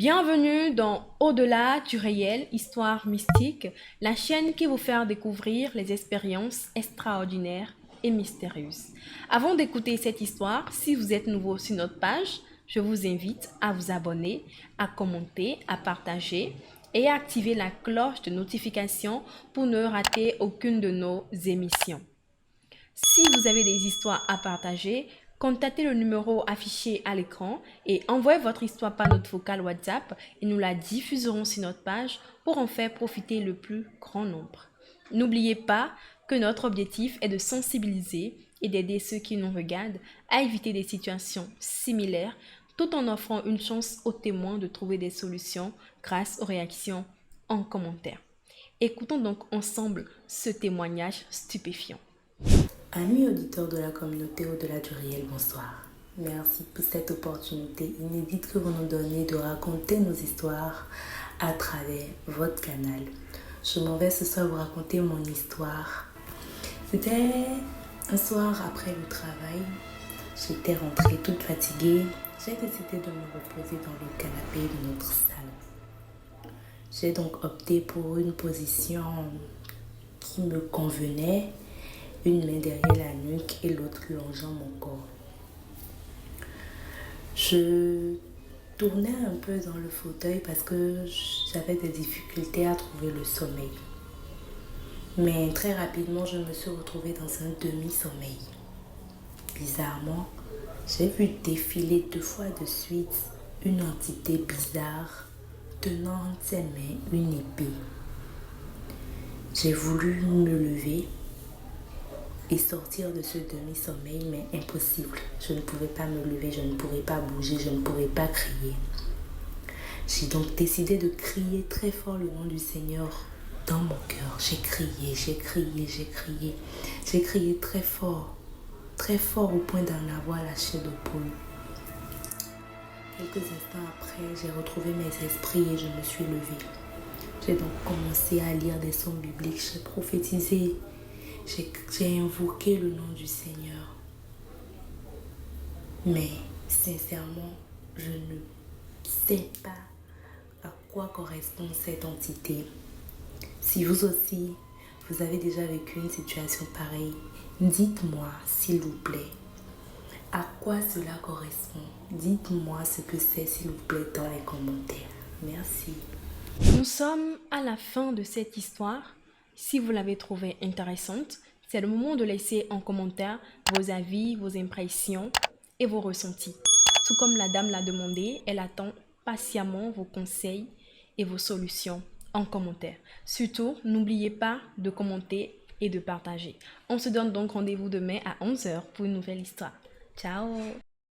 Bienvenue dans Au-delà du réel, histoire mystique, la chaîne qui vous fait découvrir les expériences extraordinaires et mystérieuses. Avant d'écouter cette histoire, si vous êtes nouveau sur notre page, je vous invite à vous abonner, à commenter, à partager et à activer la cloche de notification pour ne rater aucune de nos émissions. Si vous avez des histoires à partager, contactez le numéro affiché à l'écran et envoyez votre histoire par notre vocal WhatsApp et nous la diffuserons sur notre page pour en faire profiter le plus grand nombre. N'oubliez pas que notre objectif est de sensibiliser et d'aider ceux qui nous regardent à éviter des situations similaires tout en offrant une chance aux témoins de trouver des solutions grâce aux réactions en commentaire. Écoutons donc ensemble ce témoignage stupéfiant. Amis auditeurs de la communauté Au-delà du réel, bonsoir. Merci pour cette opportunité inédite que vous nous donnez de raconter nos histoires à travers votre canal. Je m'en vais ce soir vous raconter mon histoire. C'était un soir après le travail. J'étais rentrée toute fatiguée. J'ai décidé de me reposer dans le canapé de notre salle. J'ai donc opté pour une position qui me convenait, une main derrière la nuque et l'autre longeant mon corps. Je tournais un peu dans le fauteuil parce que j'avais des difficultés à trouver le sommeil. Mais très rapidement, je me suis retrouvée dans un demi-sommeil. Bizarrement, j'ai vu défiler 2 fois de suite une entité bizarre tenant entre ses mains une épée. J'ai voulu me lever et sortir de ce demi-sommeil, mais impossible. Je ne pouvais pas me lever, je ne pouvais pas bouger, je ne pouvais pas crier. J'ai donc décidé de crier très fort le nom du Seigneur dans mon cœur. J'ai crié, j'ai crié, j'ai crié. J'ai crié très fort au point d'en avoir la chair de poule. Quelques instants après, j'ai retrouvé mes esprits et je me suis levée. J'ai donc commencé à lire des sons bibliques, j'ai prophétisé. J'ai invoqué le nom du Seigneur. Mais sincèrement, je ne sais pas à quoi correspond cette entité. Si vous aussi, vous avez déjà vécu une situation pareille, dites-moi s'il vous plaît. À quoi cela correspond? Dites-moi ce que c'est s'il vous plaît dans les commentaires. Merci. Nous sommes à la fin de cette histoire. Si vous l'avez trouvée intéressante, c'est le moment de laisser en commentaire vos avis, vos impressions et vos ressentis. Tout comme la dame l'a demandé, elle attend patiemment vos conseils et vos solutions en commentaire. Surtout, n'oubliez pas de commenter et de partager. On se donne donc rendez-vous demain à 11h pour une nouvelle histoire. Ciao!